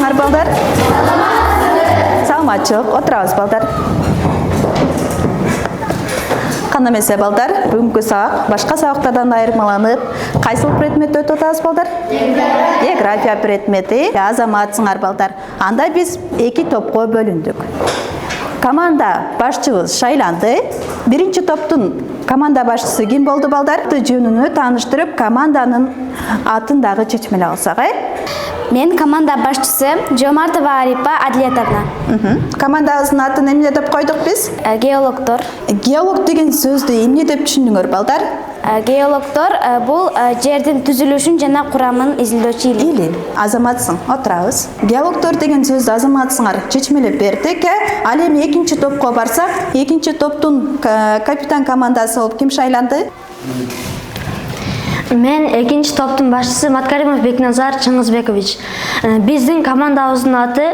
саламатсыңар балдар? Саламатчылык, отурабыз балдар. Кандай эмесе балдар, бүгүнкү сабак башка сабактардан айырмаланып, кайсыл предмет өтүп атабыз балдар? География предмети. Азаматсыңар балдар. Анда биз эки топко бөлүндүк. Команда башчыбыз шайланды. Биринчи топтун команда башчысы ким болду балдар? Жөнүнү тааныштырып, команданын атын дагы чечмелеп алсак, Мен команда башчысы Жомартова Арипа Адилетовна. Командабыздын атын эмне деп койдук биз? Геологдор. Геолог деген сөздү эмне деп түшүндүңөр балдар? Геологдор бул жердин түзүлүшүн жана курамын изилдөөчү илим. Азаматсың, отурабыз. Геологдор деген сөздү азаматсыңар чечмелеп бердик. Ал эми экинчи топко барсак, экинчи топтун капитан командасы болуп ким шайланды? Мен экинчи топтун башчысы Маткаримов Бекназар Чыңгызбекович. Биздин командабыздын аты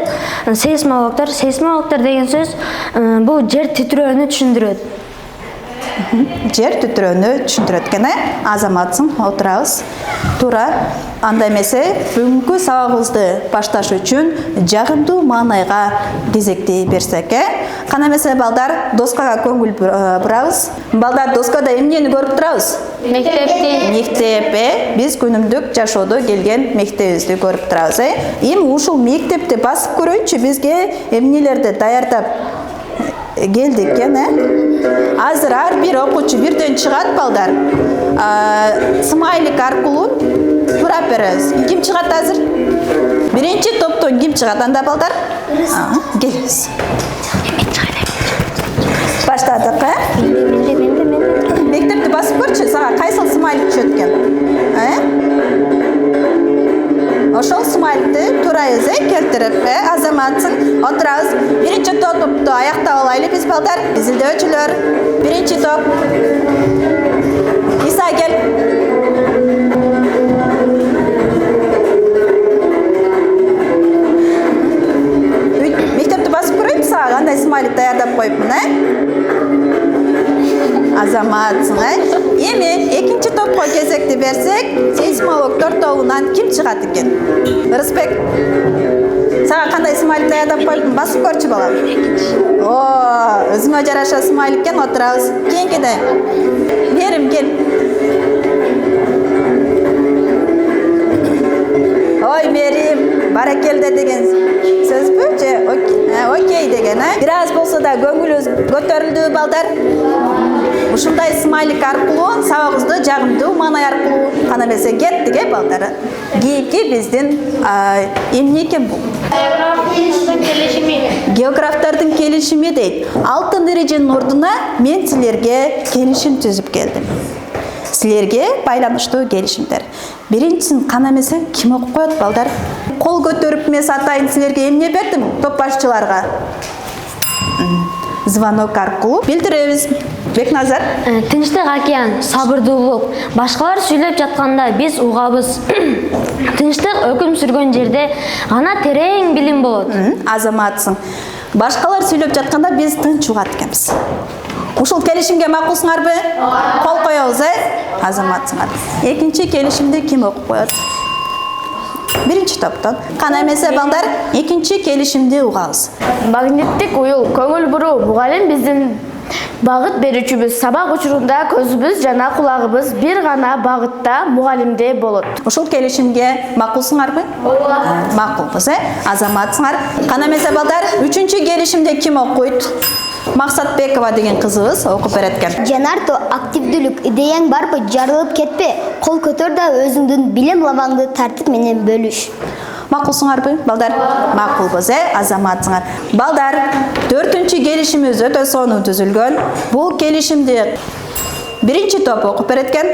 сейсмологдор. Сейсмологдор деген сөз бул жер титирөөнү түшүндүрөт. Жер титирөөнү түшүндүрөт экен, азаматсың, отурабыз. Туура. Анда эмесе, бүгүнкү сабагыбызды башташ үчүн жагымдуу маанайга кезекти берсек, Кана эмесе балдар, доскага көңүл бурабыз. Балдар, доскада эмнени көрүп турабыз? Мектепти. Мектеп, биз күнүмдүк жашоодо келген мектебибизди көрүп турабыз. Эми ушул мектепти басып көрөйүнчү, бизге эмнелерди даярдап келдик экен, Азыр ар бир окуучу бирден чыгат балдар. Смайлик аркылуу сурап беребиз. Ким чыгат азыр? Биринчи топтон ким чыгат анда балдар? Келиңиз. Баштадык, Мектепти басып көрчү, сага кайсыл смайлик түшөт экен? Ошол смайликти турайбыз, келтирип, азаматсың, отурабыз. Биринчи топту аяктап алайлы биз балдар. Изилдөөчүлөр, биринчи топ. Иса кел. Мектепти басып көрөйүн, сага кандай смайлик даярдап коюпмун, Азаматсың, Эми экинчи топко кезекти берсек, сейсмологдор тобунан ким чыгат экен? Рыспек. Сага кандай смайлик даярдап коюпмун? Басып көрчү балам. Өзүңө жараша смайлик экен, отурабыз. Кийинкиде. Мерим кел. Ой, Мерим, баракелде деген сөзбү же? Окей деген, Бир аз болсо да көңүлүбүз көтөрүлдү балдар. Ушундай смайлик аркылуу сабагыбызды жагымдуу маанай аркылуу кана эмесе кеттик, балдар. Кийинки биздин эмне экен бул? Географтардын келишими дейт. Алтын эреженин ордуна мен силерге келишим түзүп келдим. Силерге байланыштуу келишимдер. Биринчисин кана эмесе ким окуп коет балдар? Кол көтөрүп эмес атайын силерге эмне бердим топ башчыларга? Звонок аркылуу билдиребиз. Бекназар. Тынчтык океан, сабырдуулук. Башкалар сүйлөп жатканда биз угабыз. Тынчтык өкүм сүргөн жерде гана терең билим болот. Азаматсың. Башкалар сүйлөп жатканда биз тынч угат экенбиз. Ушул келишимге макулсуңарбы? Кол коебуз, Азаматсыңар. Экинчи келишимди ким окуп коет? Биринчи топтон. Кана эмесе балдар, экинчи келишимди угабыз. Магниттик уюл, көңүл буруу, мугалим биздин багыт берүүчүбүз. Сабак учурунда көзүбүз жана кулагыбыз бир гана багытта мугалимде болот. Ушул келишимге макулсуңарбы? Макулбуз, Азаматсыңар. Кана эмесе балдар, үчүнчү келишимде ким окуйт? Максатбекова деген кызыбыз окуп берет экен. Жанарто, активдүүлүк, идеяң барбы, жарылып кетпе. Кол көтөр да өзүңдүн билим лабаңды тартип менен бөлүш. Макулсуңарбы, балдар? Макулбуз, Азаматсыңар. Балдар, 4-чү келишимибиз өтө сонун түзүлгөн. Бул келишимди биринчи топ окуп берет экен.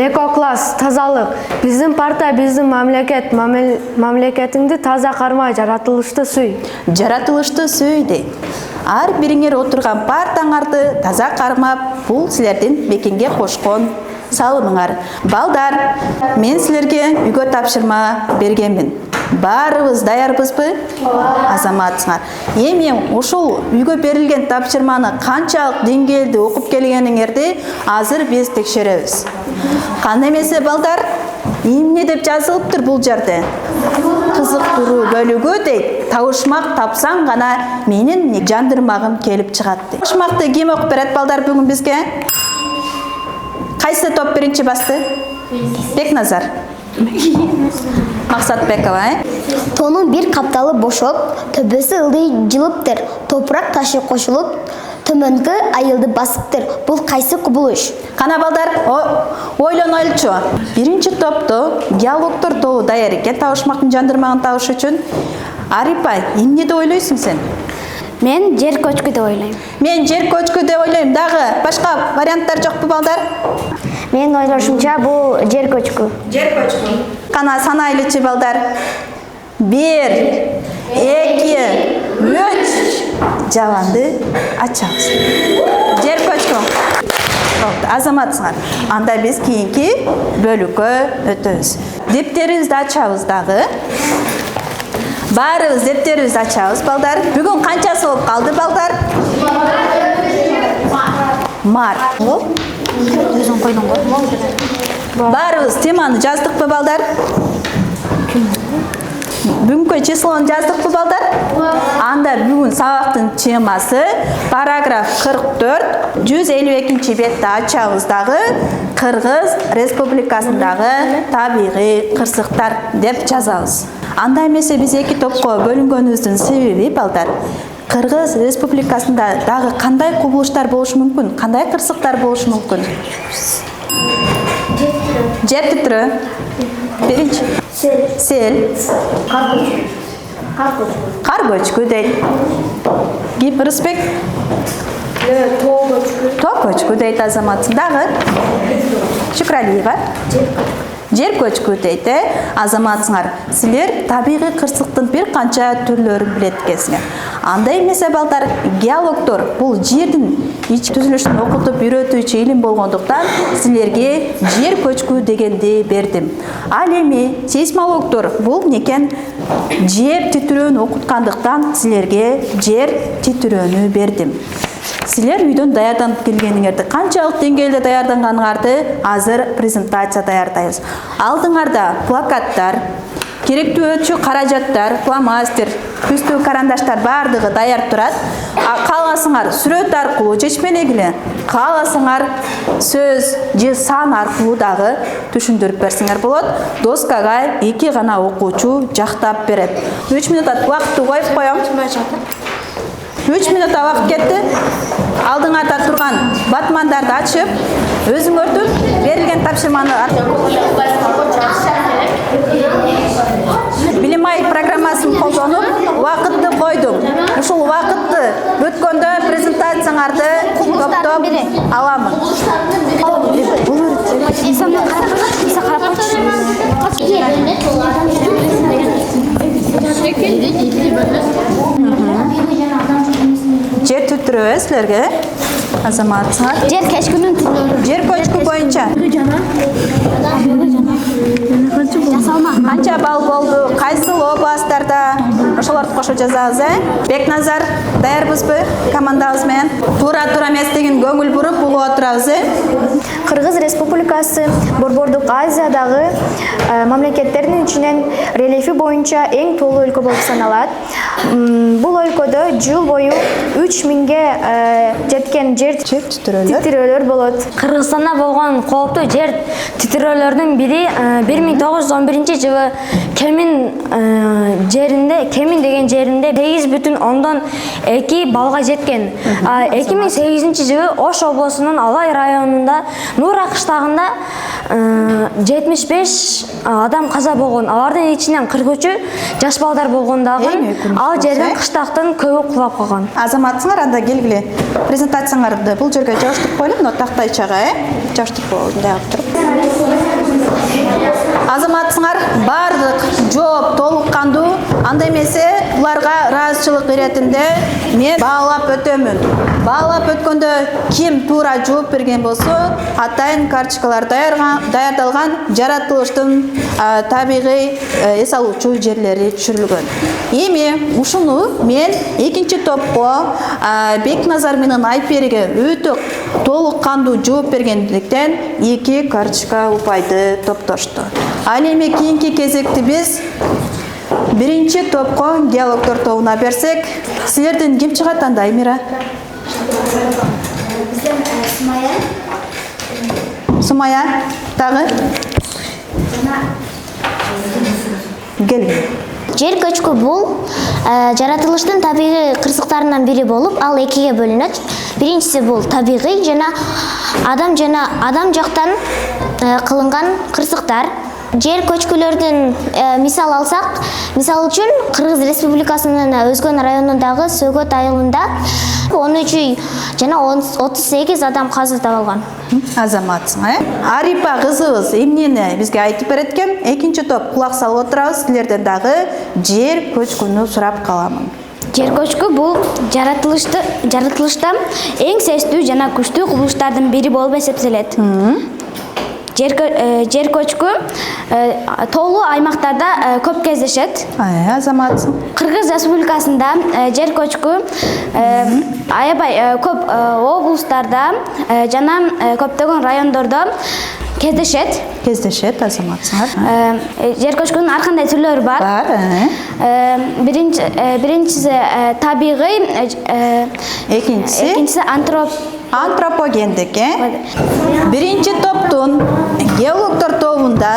Эко-класс, тазалык. Биздин парта, биздин мамлекет, мамлекетиңди таза кармай, жаратылышты сүй. Жаратылышты сүй дейт. Ар бириңер отурган партаңарды таза кармап, бул силердин мекенге кошкон салымыңар. Балдар, мен силерге үйгө тапшырма бергенмин. Баарыбыз даярбызбы? Азаматсыңар. Эми ушул үйгө берилген тапшырманы канчалык деңгээлде окуп келгениңерди азыр биз текшеребиз. Кандай эмесе балдар? Эмне деп жазылыптыр бул жерде? Кызыктыруу бөлүгү дейт. Табышмак тапсаң гана менин жандырмагым келип чыгат дейт. Табышмакты ким окуп берет балдар бүгүн бизге? Кайсы топ биринчи басты? Бекназар. Максатбекова, Тонун бир капталы бошоп, төбөсү ылдый жылыптыр. Топурак ташы кошулуп, төмөнгө айылды басыптыр. Бул кайсы кубулуш? Кана балдар, ойлонойлучу. Биринчи топту диалогтор тобу даяр экен табышмактын жандырмагын табыш үчүн. Арипа, эмне деп ойлойсуң сен? Мен жер көчкү деп ойлойм. Мен жер көчкү деп ойлойм. Дагы башка варианттар жокпу балдар? Менин ойлошумча бул жер көчкү. Жер көчкү. Кана санайлычы балдар. 1, 2, 3. Жабанды ачабыз. Жер көчкү. Азаматсыңар. Анда биз кийинки бөлүккө өтөбүз. Дептерибизди ачабыз дагы. Баарыбыз дептерибизди ачабыз балдар. Бүгүн канчасы болуп калды балдар? Мар. Өзүң койдуң го. Баарыбыз теманы жаздыкпы балдар? Бүгүнкү числону жаздыкпы балдар? Анда бүгүн сабактын темасы параграф 44, 152-чи бетти ачабыз дагы Кыргыз Республикасындагы табигый кырсыктар деп жазабыз. Анда эмесе биз эки топко бөлүнгөнүбүздүн себеби балдар, Кыргыз Республикасында дагы кандай кубулуштар болушу мүмкүн? Кандай кырсыктар болушу мүмкүн? Жер титирөө. Биринчи. Сел. Кар көчкү дейт. Гиперспек. Тоо көчкү дейт Азаматсың. Дагы. Шүкралиева. Жер көчкү дейт, Азаматсыңар. Силер табигый кырсыктын бир канча түрлөрүн билет экенсиңер. Анда эмесе балдар, геологдор бул жердин ич түзүлүшүн окутуп үйрөтүүчү илим болгондуктан силерге жер көчкү дегенди бердим. Ал эми сейсмологдор бул некен жер титирөөнү окуткандыктан силерге жер титирөөнү бердим. Силер үйдөн даярданып келгениңерди, канчалык деңгээлде даярданганыңарды азыр презентация даярдайбыз. Алдыңарда плакаттар, керектүү ölçü каражаттар, фломастер, түстүү карандаштар бардыгы даяр турат. Кааласыңар сүрөт аркылуу чечмелеги эле, кааласыңар сөз же сан аркылуу дагы түшүндүрүп берсеңер болот. Доскага 2 гана окуучу жактап берет. 3 минутта убакытты коюп коем. 3 минутта убакыт кетти. Алдыңарда турган батмандарды ачып, өзүңөрдүн берилген тапшырманы Билим ай программасын колдонуп, убакытты койдум. Ушул убакытты өткөндө презентацияңарды топтоп аламын. Жер түтүрөбү силерге? Азаматсыңар. Жер көчкүнүн түрлөрү. Жер көчкү боюнча. Канча балл болду? Кайсыл областтарда? Ошолорду кошо жазабыз, Бекназар, даярбызбы командабыз менен? Туура эмес деген көңүл буруп угуп отурабыз, Кыргыз Республикасы Борбордук Азиядагы мамлекеттердин ичинен рельефи боюнча эң толуу өлкө болуп саналат. Бул өлкөдө жыл бою 3000ге жеткен жер титирөөлөр болот. Кыргызстанда болгон кооптуу жер титирөөлөрдүн бири 1911-жылы Кемин деген жеринде 8,2 балга жеткен. 2008-жылы Ош облусунун Алай районунда Нура кыштагында 75 адам каза болгон. Алардын ичинен 43-ü жаш балдар болгондагы ал жерден кыштактын көбү кулап калган. Азаматсыңар, анда келгиле презентацияңарды бул жерге жабыштырып коелу, мына тактайчага, жабыштырып коелу, деп туруп. Азаматсыңар, бардык жооп толук кандуу, анда эмесе буларга ыраазычылык иретинде мен баалап өтөмүн. Баалап өткөндө ким туура жооп берген болсо, атайын карточкалар даярдалган, жаратылыштын табигый эс алуучу жерлери түшүрүлгөн. Эми ушуну мен экинчи топко Бекназар менен Айпериге өтө толук кандуу жооп бергендиктен 2 карточка упайды топтошту. Ал эми кийинки кезекти биз биринчи топко геологдор тобуна берсек, силерден ким чыгат анда, Эмира? Сумая, дагы? Кел. Жер көчкү бул жаратылыштын табигый кырсыктарынан бири болуп, ал экиге бөлүнөт. Биринчиси бул табигый жана адам жактан кылынган кырсыктар. Жер көчкүлөрдүн мисал алсак, мисал үчүн Кыргыз Республикасынын Өзгөн районундагы Сөгөт айылында 13 үй жана 38 адам каза табылган. Азаматсың, Арипа кызыбыз эмнени бизге айтып берет экен? Экинчи топ кулак салып отурабыз, силерден дагы жер көчкүнү сурап каламын. Жер көчкү бул жаратылышта эң сестүү жана күчтүү кубулуштардын бири болуп эсептелет. Жер көчкү тоолуу аймактарда көп кездешет. Азаматсың. Кыргыз Республикасында жер көчкү аябай көп облустарда жана көптөгөн райондордо кездешет. Азаматсыңар. Жер көчкүнүн ар кандай түрлөрү бар. Биринчиси табигый, экинчиси антропогендик. Биринчи топтун геологдор тобунда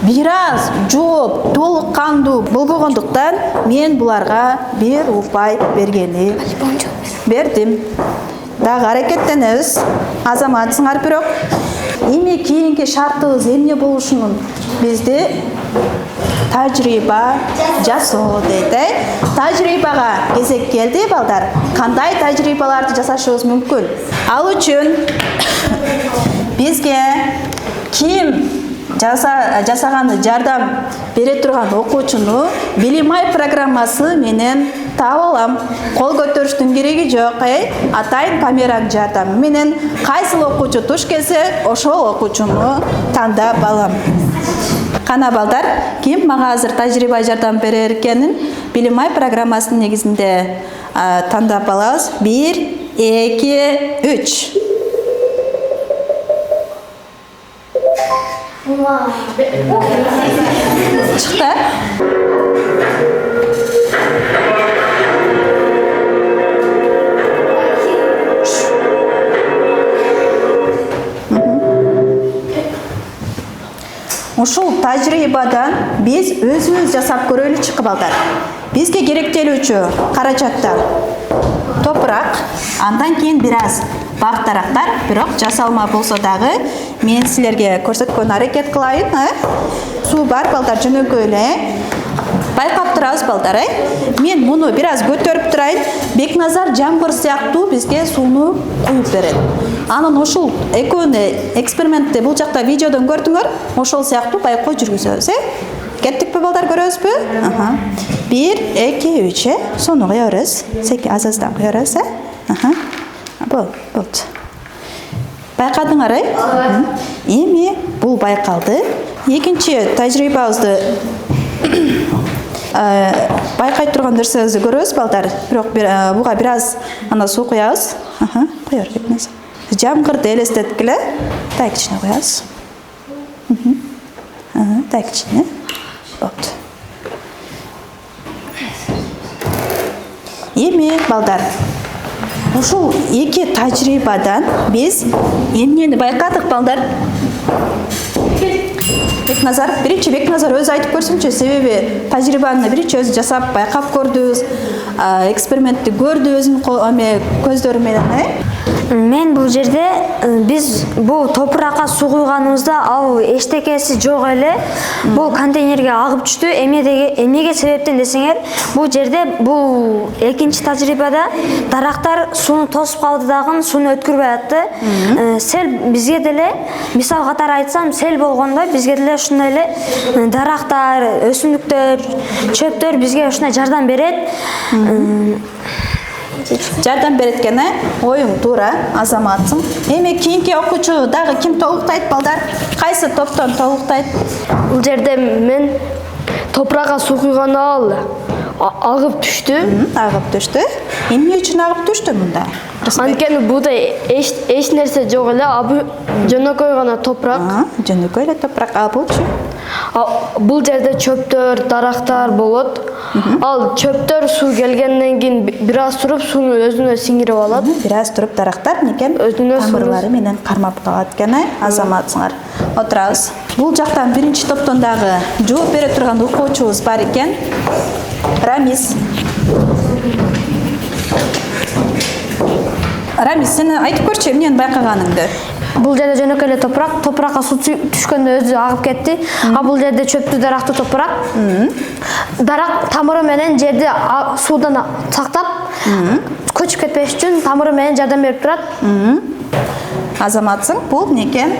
бир аз жооп толук кандуу болбогондуктан мен буларга бир упай бердим. Дагы аракеттенебиз. Азаматсыңар бирок эми кийинки шартыбыз эмне болушунун бизде тажрыйба жасоо дейт. Тажрыйбага кезек келди, балдар. Кандай тажрыйбаларды жасашыбыз мүмкүн? Ал үчүн бизге ким жасаганы жардам бере турган окуучуну Билимай программасы менен таап алам. Кол көтөрүштүн кереги жок. Атайын камеранын жардамы менен кайсыл окуучу туш келсе, ошол окуучуну тандап алам. Кана балдар, ким мага азыр тажрыйба жардам берер экенин Билимай программасынын негизинде тандап алабыз. 1, 2, 3. Чыкты. Ушул тажрыйбадан биз өзүбүз жасап көрөлүчү балдар. Бизге керектелүүчү каражаттар топурак, андан кийин бир аз бактарактар, бирок жасалма болсо дагы мен силерге көрсөткөн аракет кылайын. Суу бар балдар, жөнөкөй эле. Байкап турабыз балдар. Мен муну бир аз көтөрүп турайын. Бекназар жамгыр сыяктуу бизге сууну куюп берет. Анан ошол экөөнү экспериментте бул жакта видеодон көрдүңөр, ошол сыяктуу байкоо жүргүзөбүз. Кеттикпи балдар, көрөбүзбү? 1, 2, 3. Сону куя беребиз. Секи азаздан куя беребиз. Болду. Байкадыңар, эми бул байкалды. Экинчи тажрыйбабызды байкай турган нерсебизди көрөбүз балдар. Бирок буга бир аз суу куябыз. Куя беребиз. Жамгырды элестеткиле. Так ичине куябыз. Так ичине. Болду. Эми балдар, ушул эки тажрыйбадан биз эмнени байкадык балдар? Бекназар, биринчи Бекназар өзү айтып көрсүнчү, себеби тажрыйбаны биринчи өзү жасап, байкап көрдүбүз, экспериментти көрдү өзүнүн көздөрү менен. Мен бул жерде биз бул топуракка суу куйганыбызда ал эчтекеси жок эле. Бул контейнерге агып түштү. Эмнеге себептен десеңер, бул жерде бул экинчи тажрыйбада дарактар сууну тосуп калды дагы сууну өткөрбөй атты. Сел бизге деле, мисал катары айтсам, сел болгондо бизге деле ушундай эле дарактар, өсүмдүктөр, чөптөр бизге ушундай жардам берет. Жардам береткене оюң туура, Азаматсың. Эми кийинки окуучу дагы ким толуктайт балдар? Кайсы топтон толуктайт? Бул жерде мен топуракка суу куйган агып түштү. Агып түштү. Эмне үчүн агып түштү мында? Анткени буда эч нерсе жок эле, жөнөкөй гана топурак. Жөнөкөй эле топурак, бул Бул жерде чөптөр, дарактар болот. Ал чөптөр суу келгенден кийин бир аз туруп сууну өзүнө сиңирип алат. Бир аз туруп дарактар мекен Өзүнө тамырлары менен кармап калат экен, азаматсыңар. Отурабыз. Бул жактан биринчи топтон дагы жооп бере турган окуучубуз бар экен. Рамис. Рамис, сен айтып көрчү эмнени байкаганыңды? Бул жерде жөнөкөй эле топуракка суу түшкөндө өзү агып кетти. А бул жерде чөптүү дарактуу топурак. Дарак тамыры менен жерди суудан сактап, көчүп кетпеш үчүн тамыры менен жардам берип турат. Азаматсың, бул некен?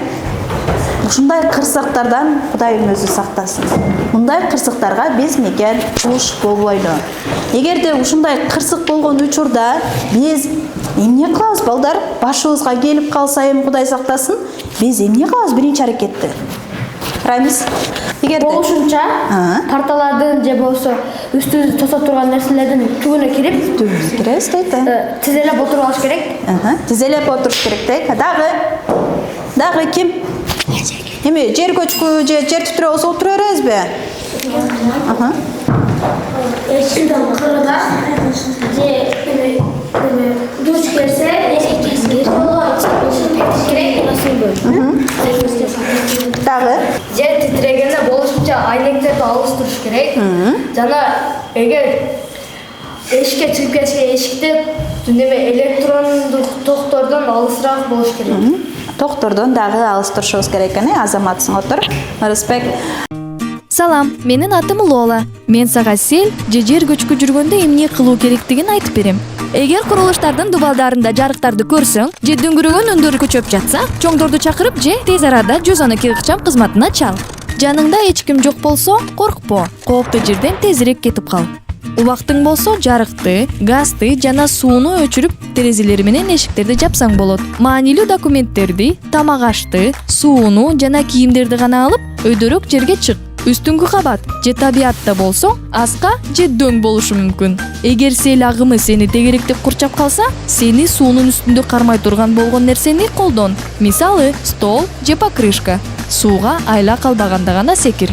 Ушундай кырсыктардан Кудайым өзү сактасын. Мындай кырсыктарга биз некен туш болбойлу. Эгерде ушундай кырсык болгон учурда биз эмне кылабыз, балдар? Башыбызга келип калса эми Кудай сактасын, биз эмне кылабыз биринчи аракетти? Рамис, эгерде Болушунча парталардын же болсо үстүбүздү тоса турган нерселердин түбүнө кирип, киребиз дейт. тизелеп отуруп алыш керек. Тизелеп отуруш керек дейт. Дагы ким? Эми жер көчкү же жер титирөө болсо отура беребизби? Эшиктин кырында же душ келсе, Дагы Жер титирегенде болушунча айнектерди алыштырыш керек. Жана эгер эшикке чыгып кетсе эшикте неме электрондук токтордон алысыраак болуш керек. токтордон дагы алыштырышыбыз керек экен, азаматсың, отур. Респект. Салам, менин атым Лола. Мен сага сел же жер көчкү жүргөндө эмне кылуу керектигин айтып берем. Эгер курулуштардын дубалдарында жарыктарды көрсөң, же дүңгүрөгөн өндөр көчөп жатса, чоңдорду чакырып же тез арада 112 ыкчам кызматына чал. Жаныңда эч ким жок болсо, коркпо. Кооптуу жерден тезирээк кетип кал. Убактың болсо, жарыкты, газды жана сууну өчүрүп, терезелери менен эшиктерди жапсаң болот. Маанилүү документтерди, тамак ашты, сууну жана кийимдерди гана алып, өйдөрөөк жерге чык. Үстүңкү кабат же табиатта болсо, аска же дөң болушу мүмкүн. Эгер сел агымы сени тегеректеп курчап калса, сени суунун үстүндө кармай турган болгон нерсени колдон. Мисалы, стол же покрышка. Сууга айла калбаганда гана секир.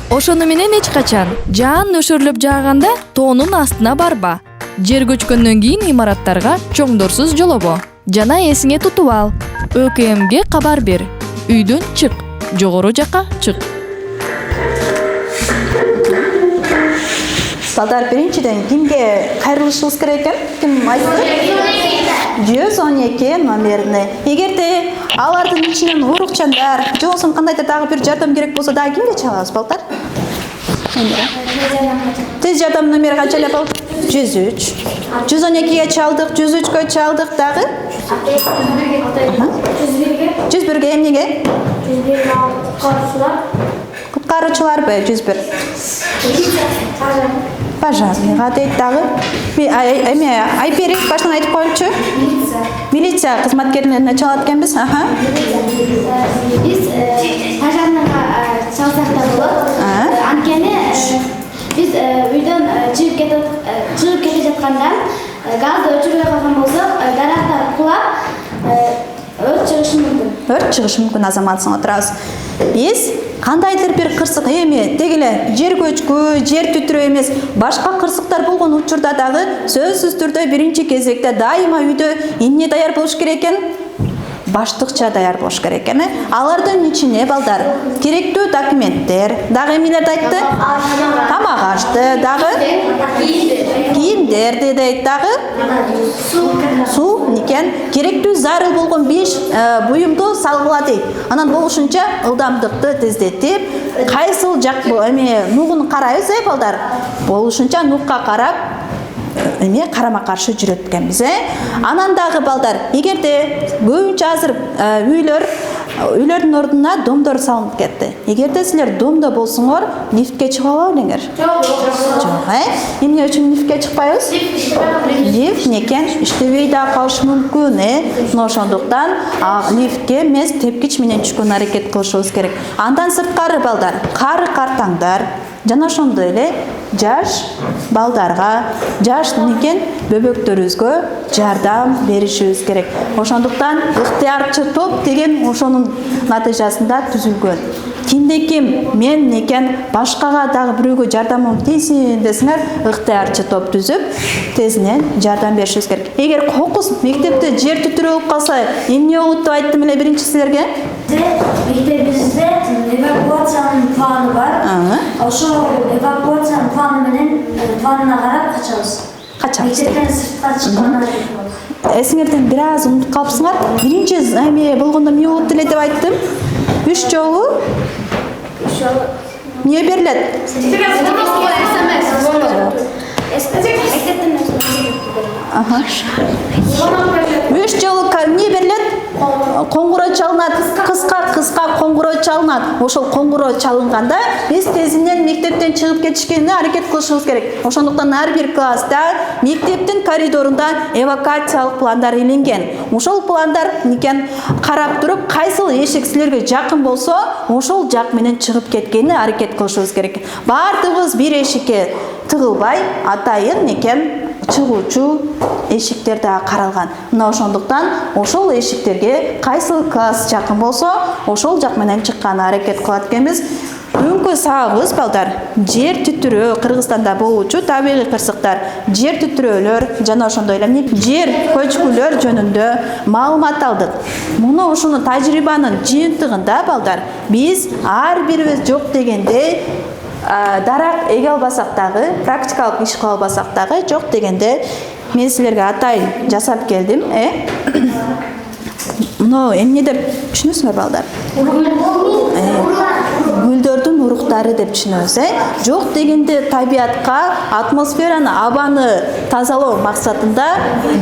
Ошону менен эч качан жаан нөшөрлөп жааганда тоонун астына барба. Жер көчкөндөн кийин имараттарга чоңдорсуз жолобо. Жана эсиңе тутуп ал. ÖKMге кабар бер. Үйдөн чык, жогору жака чык. Балдар, биринчиден кимге кайрылышыбыз керек экен? Ким айтты? 112 номерине. Эгерде алардын ичинен урукчандар, же болбосо кандайдыр дагы бир жардам керек болсо дагы кимге чалабыз, балдар? Тез жардам номери канча эле болду? 103. 112ге чалдык, 103кө чалдык дагы? 101ге эмнеге? 101 Куткаруучуларбы 101? Пожарныйга дейт дагы. Эме айперик башынан айтып коелучу. Милиция кызматкерлерине чалат экенбиз. Биз пожарныйга чалсак да болот. Анткени биз үйдөн чыгып кете жатканда газды өчүрбөй калган болсок, дарактар кулап өрт чыгышы мүмкүн. Өрт чыгышы мүмкүн, азаматсың, отурабыз. Биз кандайдыр бир кырсык эми дегиле жер көчкү, жер титирөө эмес, башка кырсыктар болгон учурда дагы сөзсүз түрдө биринчи кезекте дайыма үйдө эмне даяр болуш керек экен? Баштыкча даяр болуш керек экен. Алардын ичине, балдар, керектүү документтер, дагы эмнелерди айтты? Тамак ашты, дагы кийимдерди дейт, дагы суу некен, керектүү зарыл болгон 5 буюмду салгыла дейт. Анан болушунча ылдамдыкты тездетип, кайсыл жак эме нугун карайбыз, балдар. Болушунча нукка карап эме карама каршы жүрөт экенбиз. Анан дагы, балдар, эгерде көбүнчө азыр үйлөрдүн ордуна домдор салынып кетти. Эгерде силер домдо болсоңор, лифтке чыга ала белеңер? Жок, эмне үчүн лифтке чыкпайбыз? Лифт некен иштебей да калышы мүмкүн, ошондуктан лифтке эмес, тепкич менен түшкөн аракет кылышыбыз керек. Андан сырткары, балдар, кары картаңдар жана ошондой эле жаш балдарга, жаш некен бөбөктөрүбүзгө жардам беришибиз керек. Ошондуктан ыктыярчы топ деген ошонун натыйжасында түзүлгөн. кимде-ким мен экен башкага дагы бирөөгө жардамым тийсин десеңер, ыктыярчы топ түзүп, тезинен жардам беришибиз керек. Эгер кокус мектепте жер түтүрүү болуп калса, эмне болот деп айттым эле биринчи силерге? Мектебибизде эвакуациянын планы бар. Ошол эвакуациянын планы менен планына карап качабыз. Мектептен сыртка чыккандан кийин. Эсиңерден бир аз унутуп калыпсыңар. Биринчи эме болгондо эмне болот эле деп айттым? 3 жолу эмне берилет? Үч жолу эмне берилет? Коңгуроо чалынат, кыска коңгуроо чалынат. Ошол коңгуроо чалынганда биз тезинен мектептен чыгып кетишкенине аракет кылышыбыз керек. Ошондуктан ар бир класста мектептин коридорунда эвакуациялык пландар иленген. Ошол пландар никен карап туруп, кайсыл эшик силерге жакын болсо, ошол жак менен чыгып кеткенине аракет кылышыбыз керек. Бардыгыбыз бир эшикке тыгылбай, атайын никен чыгуучу эшиктер да каралган. Мына ошондуктан ошол эшиктерге кайсыл класс жакын болсо, ошол жак менен чыкканы аракет кылат экенбиз. Бүгүнкү сабагыбыз балдар жер түтүрөө Кыргызстанда болуучу табигый кырсыктар, жер түтүрөөлөр жана ошондой эле жер көчкүлөр жөнүндө маалымат алдык. Муну ушуну тажрыйбанын жыйынтыгында балдар биз ар бирибиз жок дегенде дарак эге албасак дагы, практикалык иш кыла албасак дагы жок дегенде мен силерге атайын жасап келдим. Мына эмне деп түшүнөсүңөр балдар? Гүлдөрдүн уруктары деп түшүнөбүз, Жок дегенде табиатка, атмосфераны, абаны тазалоо максатында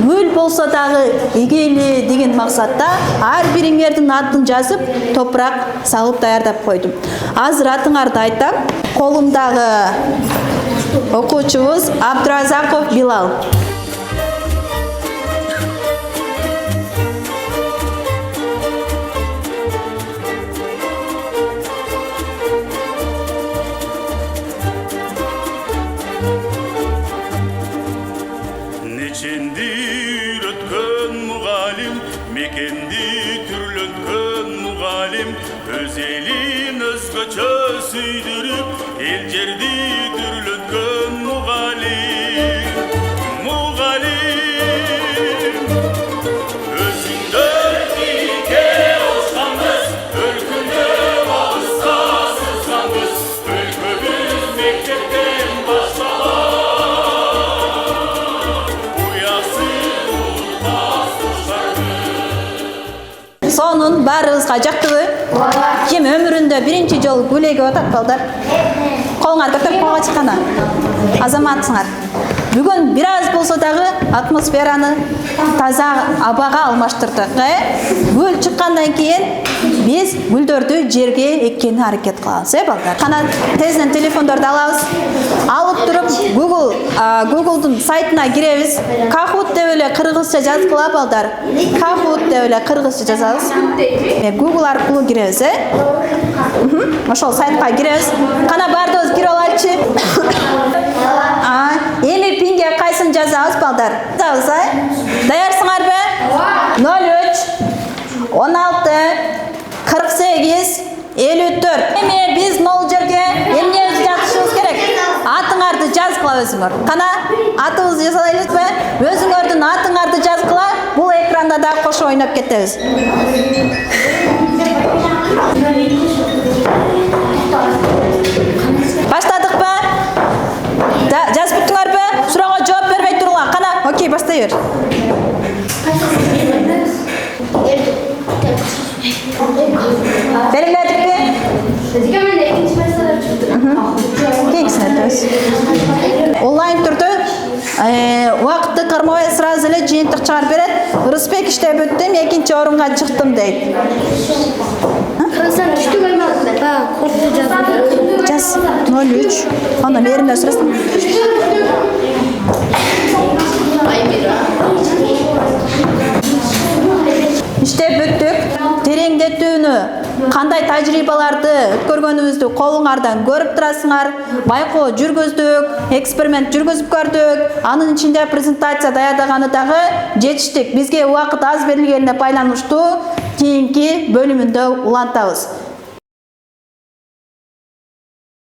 гүл болсо дагы эгели деген максатта ар бириңердин атын жазып, топурак салып даярдап койдум. Азыр атыңарды айтам. Колумдагы окуучубуз Абдуразаков Билал. Нечендир өткөн мугалим, мекенди түрлөнткөн мугалим, өз элин өзгөчө сүйдүрүп, эл жерди түрлөнткөн мугалим. Өзүндө тике ошканбыз, өлкөдө багыска сызганбыз, өлкөбүз мектептен башталат. Сонун баарыбызга жактыбы? Ким өмүрүндө биринчи жолу гүл эгип атат балдар? Колуңар көтөрүп койго чыккана. Азаматсыңар. Бүгүн бир аз болсо дагы атмосфераны таза абага алмаштырдык. Гүл чыккандан кийин биз гүлдөрдү жерге эккени аракет кылабыз, балдар. Кана тезинен телефондорду алабыз. Алып туруп Google'дун сайтына киребиз. Kahoot деп эле кыргызча жазгыла балдар. Kahoot деп эле кыргызча жазабыз. Google аркылуу киребиз, Ошол сайтка киребиз. Кана бардыгыбыз кирип алайлычы. Эми пинге кайсын жазабыз балдар? Жазабыз, Даярсыңарбы? 03 16 48 54. Эми биз могул жерге эмне жазышыбыз керек? Атыңарды жазгыла өзүңөр. Кана атыбызды жазалайлыбы? Өзүңөрдүн атыңарды жазгыла. Бул экранда да кошо ойноп кетебиз. Баштадыкпы? Жазып бүттүңөрбү? Суроого жооп бербей туруңар. Кана, окей, баштай бер. Белгиледикпи? Кийинкисине өтөбүз. Онлайн түрдө убакытты кармабай сразу эле жыйынтык чыгарып берет. Рыспек иштеп өттүм, 2-нчи орунга чыктым дейт. Кыргызстан түштүк аймагында курсту Жаз 03. Аны мерине сұрасың. İşte бүттүк. Тереңдетүүнү, кандай тажрыйбаларды өткөргөнүбүздү колуңардан көрүп турасыңар. Байкоо жүргүздүк, эксперимент жүргүзүп көрдүк. Анын ичинде презентация даярдаганы дагы жетиштик. Бизге убакыт аз берилгенине байланыштуу кийинки бөлүмүндө улантабыз.